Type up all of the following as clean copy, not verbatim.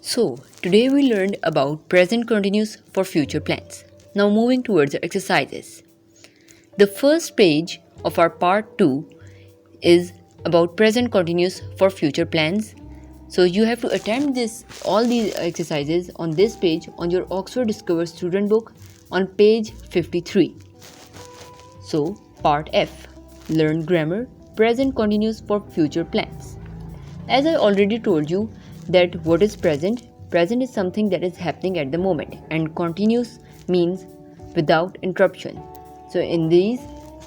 So, today we learned about present continuous for future plans. Now moving towards the exercises. The first page of our part 2 is about present continuous for future plans. So you have to attempt all these exercises on this page on your Oxford Discover student book on page 53. So part F, learn grammar, present continuous for future plans. As I already told you that what is present? Present is something that is happening at the moment, and continuous means without interruption. So in these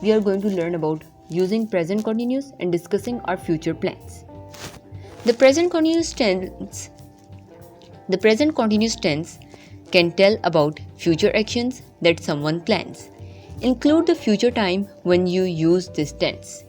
we are going to learn about using present continuous and discussing our future plans. The present continuous tense can tell about future actions that someone plans. Include the future time when you use this tense.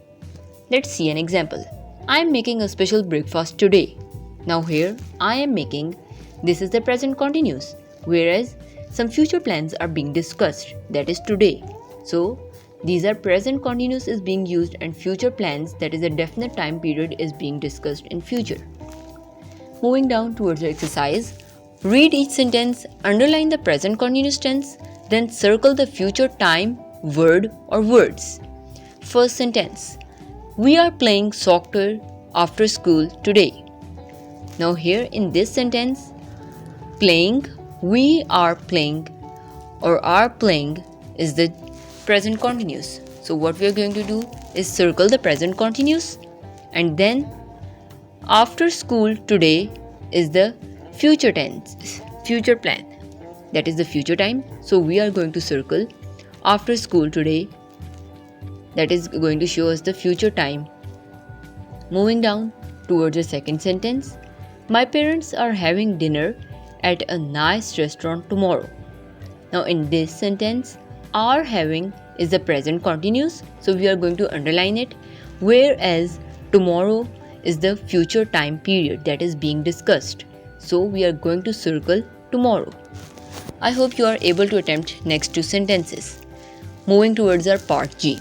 Let's see an example. I am making a special breakfast today. Now here I am making, this is the present continuous, whereas some future plans are being discussed, that is today. So these are present continuous is being used and future plans, that is a definite time period, is being discussed in future. Moving down towards the exercise, read each sentence, underline the present continuous tense, then circle the future time, word or words. First sentence, we are playing soccer after school today. Now here in this sentence, playing, we are playing or are playing is the present continuous. So what we are going to do is circle the present continuous, and then after school today is the future tense, future plan, that is the future time. So we are going to circle after school today, that is going to show us the future time. Moving down towards the second sentence, my parents are having dinner at a nice restaurant tomorrow. Now in this sentence, are having is the present continuous, so we are going to underline it, whereas tomorrow is the future time period that is being discussed. So we are going to circle tomorrow. I hope you are able to attempt next two sentences. Moving towards our part G.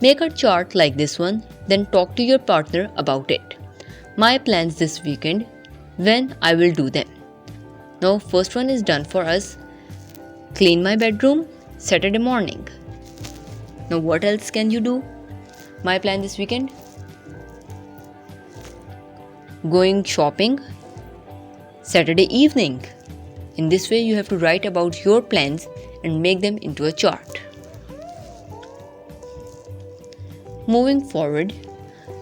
Make a chart like this one, then talk to your partner about it. My plans this weekend, when I will do them. Now first one is done for us. Clean my bedroom, Saturday morning. Now what else can you do? My plan this weekend? Going shopping, Saturday evening. In this way you have to write about your plans and make them into a chart. Moving forward,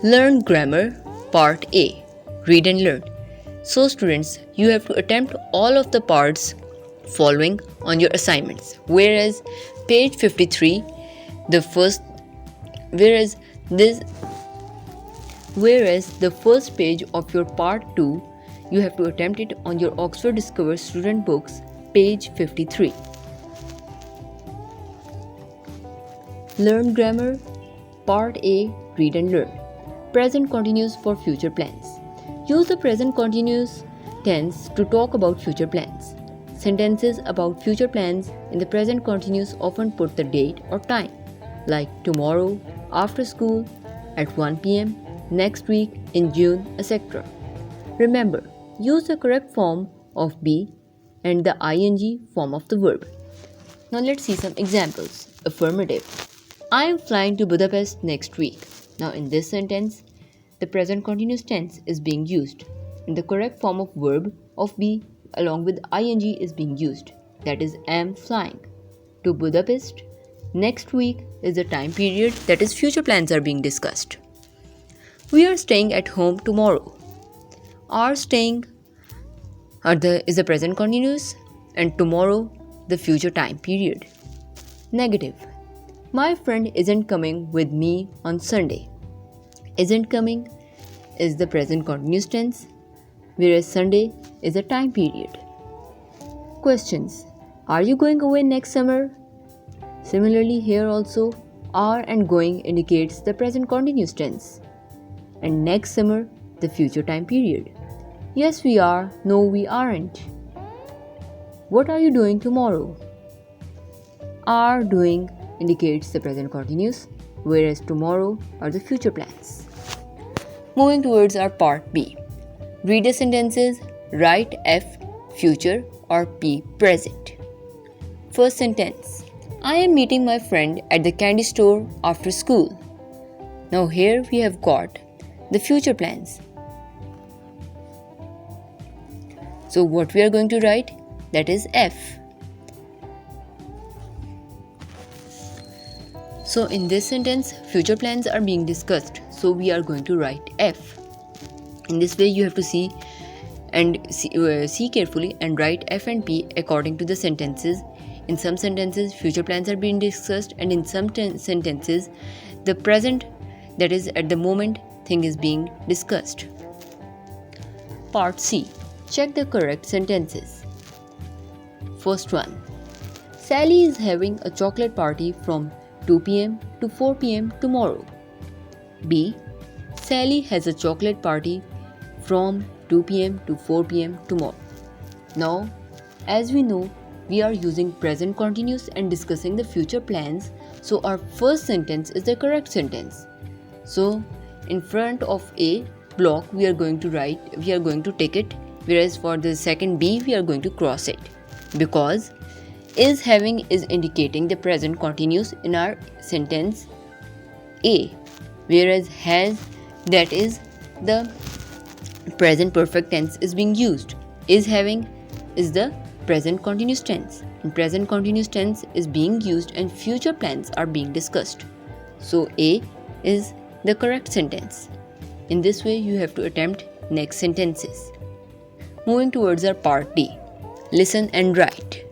learn grammar, part A, read and learn. So students, you have to attempt all of the parts following on your assignments, whereas page 53, the first page of your part 2, you have to attempt it on your Oxford Discover student books, page 53. Learn grammar, part A, read and learn. Present continuous for future plans. Use the present continuous tense to talk about future plans. Sentences about future plans in the present continuous often put the date or time, like tomorrow, after school, at 1 p.m., next week, in June, etc. Remember, use the correct form of be and the ing form of the verb. Now let's see some examples. Affirmative. I am flying to Budapest next week. Now in this sentence, the present continuous tense is being used, and the correct form of verb of be along with ing is being used, that is am flying to Budapest. Next week is the time period, that is future plans are being discussed. We are staying at home tomorrow. Are staying is the present continuous, and tomorrow the future time period. Negative. My friend isn't coming with me on Sunday. Isn't coming is the present continuous tense, whereas Sunday is a time period. Questions. Are you going away next summer? Similarly here also, are and going indicates the present continuous tense, and next summer the future time period. Yes we are, no we aren't. What are you doing tomorrow? Are doing indicates the present continuous, whereas tomorrow are the future plans. Moving towards our part B. Read the sentences, write F future, or P, present. First sentence. I am meeting my friend at the candy store after school. Now here we have got the future plans. So what we are going to write? That is F. So in this sentence, future plans are being discussed. So we are going to write F. In this way you have to see carefully and write F and P according to the sentences. In some sentences, future plans are being discussed, and in some sentences, the present, that is at the moment, thing is being discussed. Part C. Check the correct sentences. First one. Sally is having a chocolate party from 2 p.m. to 4 p.m. tomorrow. B. Sally has a chocolate party from 2 p.m. to 4 p.m. tomorrow. Now, as we know, we are using present continuous and discussing the future plans, so our first sentence is the correct sentence. So, in front of A block, we are going to take it, whereas for the second B, we are going to cross it, because is having is indicating the present continuous in our sentence A, whereas has, that is the present perfect tense, is being used. Is having is the present continuous tense, and present continuous tense is being used and future plans are being discussed. So A is the correct sentence. In this way you have to attempt next sentences. Moving towards our part D. Listen and write.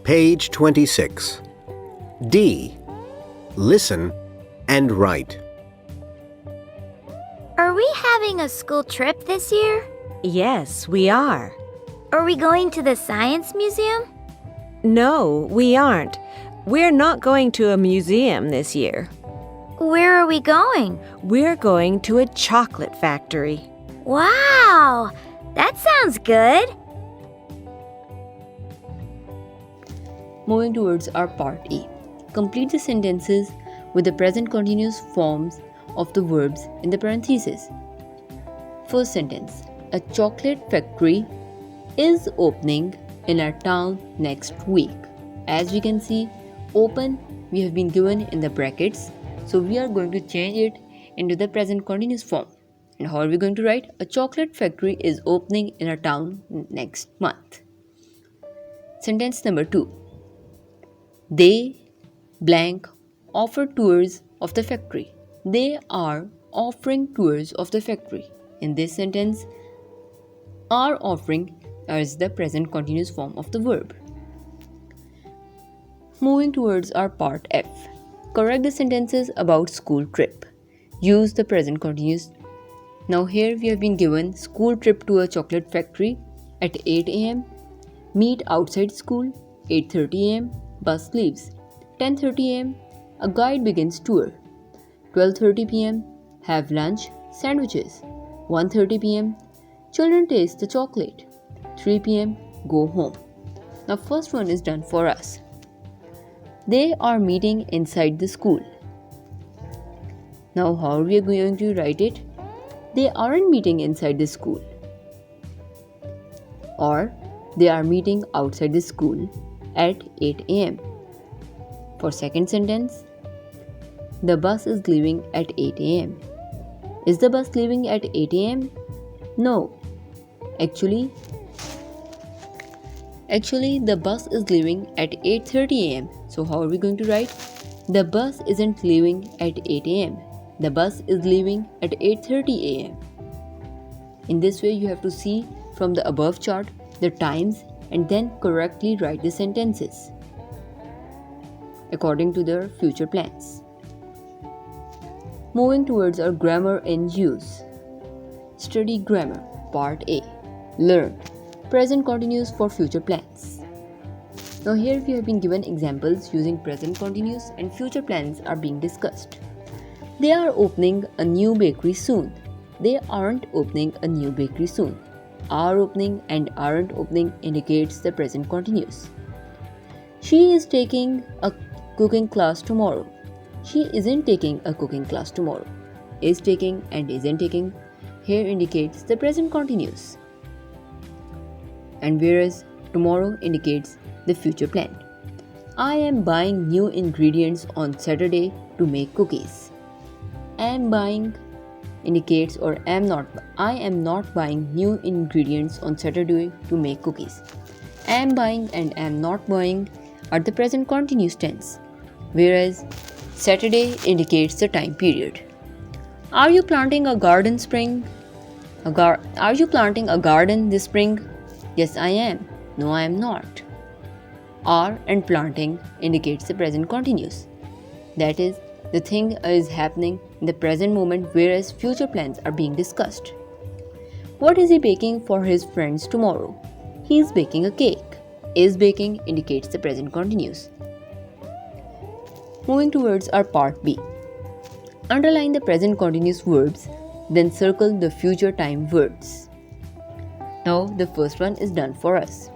Page 26. D. Listen and write. Are we having a school trip this year? Yes, we are. Are we going to the science museum? No, we aren't. We're not going to a museum this year. Where are we going? We're going to a chocolate factory. Wow! That sounds good. Moving towards our part E. Complete the sentences with the present continuous forms of the verbs in the parentheses. First sentence. A chocolate factory is opening in our town next week. As we can see, open we have been given in the brackets, so we are going to change it into the present continuous form. And how are we going to write? A chocolate factory is opening in our town next month. Sentence number 2. They blank offer tours of the factory. They are offering tours of the factory. In this sentence, are offering is the present continuous form of the verb. Moving towards our part F. Correct the sentences about school trip. Use the present continuous. Now here we have been given school trip to a chocolate factory at 8 a.m. Meet outside school 8:30 a.m. Bus leaves 10:30 a.m. A guide begins tour 12:30 p.m. Have lunch, sandwiches 1:30 p.m. Children taste the chocolate 3 p.m. Go home. Now first one is done for us. They are meeting inside the school. Now how are we going to write it? They aren't meeting inside the school. Or they are meeting outside the school at 8 a.m. For second sentence, the bus is leaving at 8 a.m. Is the bus leaving at 8 a.m.? No. Actually, the bus is leaving at 8:30 a.m. So how are we going to write? The bus isn't leaving at 8 a.m. The bus is leaving at 8:30 a.m. In this way, you have to see from the above chart the times and then correctly write the sentences according to their future plans. Moving towards our grammar in use. Study grammar, part A. Learn present continuous for future plans. Now here we have been given examples using present continuous and future plans are being discussed. They are opening a new bakery soon. They aren't opening a new bakery soon. Are opening and aren't opening indicates the present continuous. She is taking a cooking class tomorrow. She isn't taking a cooking class tomorrow. Is taking and isn't taking here indicates the present continuous. And whereas tomorrow indicates the future plan. I am buying new ingredients on Saturday to make cookies. Am buying indicates or I am not buying new ingredients on Saturday to make cookies. Am buying and am not buying are the present continuous tense, whereas Saturday indicates the time period. Are you planting a garden Are you planting a garden this spring? Yes, I am. No, I am not. Are and planting indicates the present continuous. That is, the thing is happening in the present moment, whereas future plans are being discussed. What is he baking for his friends tomorrow? He is baking a cake. Is baking indicates the present continuous. Moving towards our part B. Underline the present continuous verbs, then circle the future time words. Now the first one is done for us.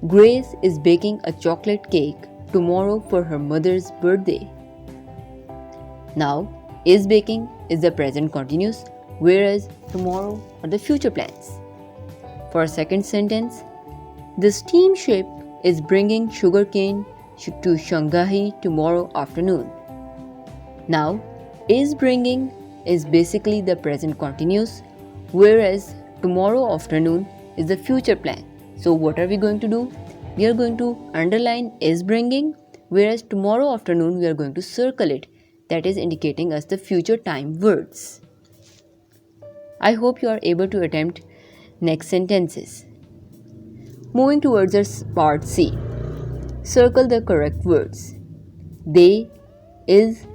Grace is baking a chocolate cake tomorrow for her mother's birthday. Now, is baking is the present continuous, whereas tomorrow are the future plans. For a second sentence, the steamship is bringing sugarcane to Shanghai tomorrow afternoon. Now, is bringing is basically the present continuous, whereas tomorrow afternoon is the future plan. So what are we going to do? We are going to underline is bringing, whereas tomorrow afternoon we are going to circle it. That is indicating us the future time words. I hope you are able to attempt next sentences. Moving towards our part C. Circle the correct words. They is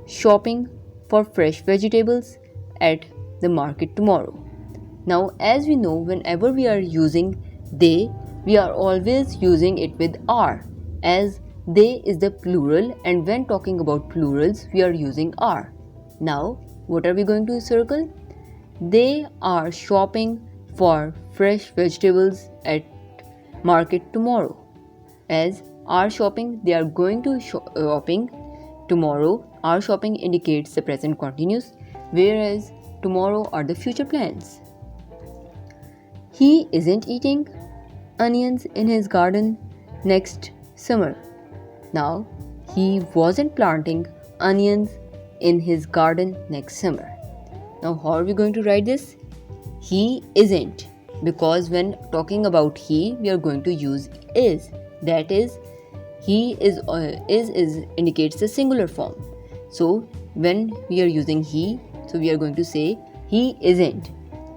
shopping for fresh vegetables at the market tomorrow. Now, as we know, whenever we are using they, we are always using it with are, as they is the plural, and when talking about plurals, we are using are. Now, what are we going to circle? They are shopping for fresh vegetables at market tomorrow. As are shopping, they are going to shopping tomorrow. Are shopping indicates the present continuous, whereas tomorrow are the future plans. He isn't eating onions in his garden next summer. Now, he wasn't planting onions in his garden next summer. Now, how are we going to write this? He isn't, because when talking about he, we are going to use is. That is, he is indicates the singular form. So, when we are using he, so we are going to say he isn't.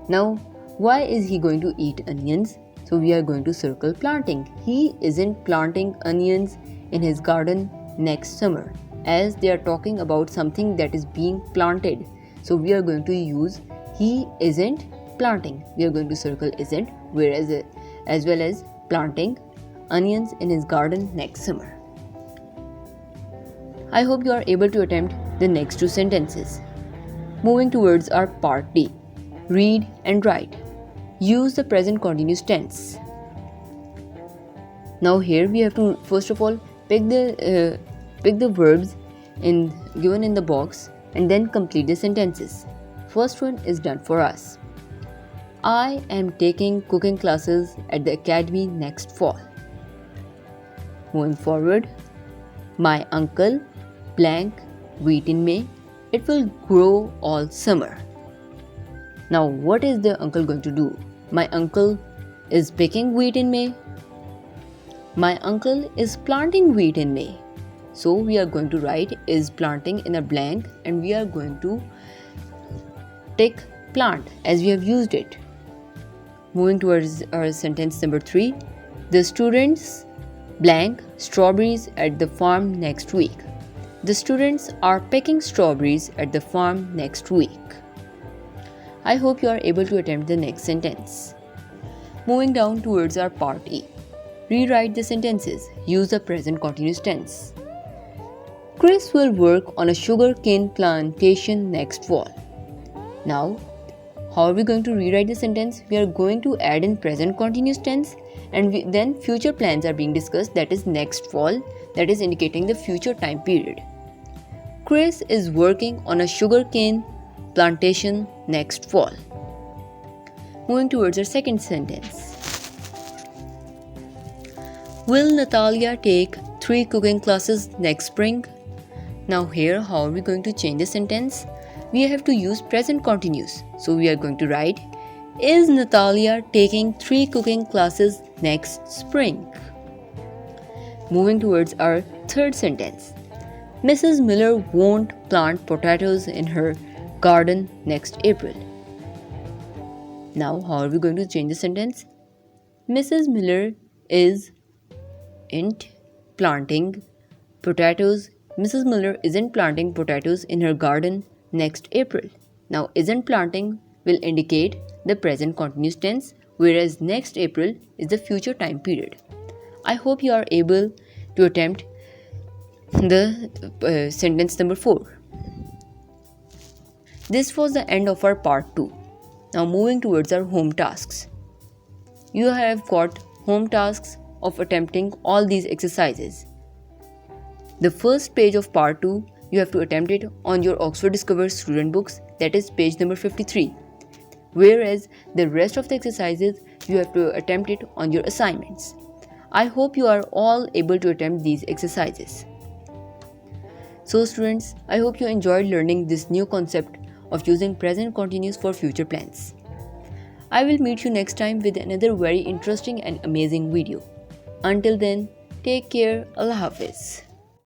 Now, why is he going to eat onions? So we are going to circle planting. He isn't planting onions in his garden next summer, as they are talking about something that is being planted. So we are going to use he isn't planting. We are going to circle isn't, whereas as well as planting onions in his garden next summer. I hope you are able to attempt the next two sentences. Moving towards our part D. Read and write. Use the present continuous tense. Now here we have to first of all pick the verbs given in the box and then complete the sentences. First one is done for us. I am taking cooking classes at the academy next fall. Moving forward, my uncle blank wheat in May. It will grow all summer. Now, what is the uncle going to do? My uncle is picking wheat in May. My uncle is planting wheat in May. So, we are going to write is planting in a blank and we are going to tick plant as we have used it. Moving towards our sentence number 3. The students blank strawberries at the farm next week. The students are picking strawberries at the farm next week. I hope you are able to attempt the next sentence. Moving down towards our part E. Rewrite the sentences. Use the present continuous tense. Chris will work on a sugarcane plantation next fall. Now, how are we going to rewrite the sentence? We are going to add in present continuous tense and then future plans are being discussed, that is next fall, that is indicating the future time period. Chris is working on a sugarcane plantation next fall. Moving towards our second sentence. Will Natalia take 3 cooking classes next spring? Now here, how are we going to change the sentence? We have to use present continuous. So we are going to write, is Natalia taking 3 cooking classes next spring? Moving towards our third sentence. Mrs. Miller won't plant potatoes in her garden next April. Now, how are we going to change the sentence? Mrs. Miller isn't planting potatoes. Mrs. Miller isn't planting potatoes in her garden next April. Now, isn't planting will indicate the present continuous tense, whereas next April is the future time period. I hope you are able to attempt the sentence number 4. This was the end of our part 2. Now moving towards our home tasks. You have got home tasks of attempting all these exercises. The first page of part 2, you have to attempt it on your Oxford Discover student books, that is page number 53. Whereas the rest of the exercises, you have to attempt it on your assignments. I hope you are all able to attempt these exercises. So students, I hope you enjoyed learning this new concept of using present continuous for future plans. I will meet you next time with another very interesting and amazing video. Until then, take care. Allah Hafiz.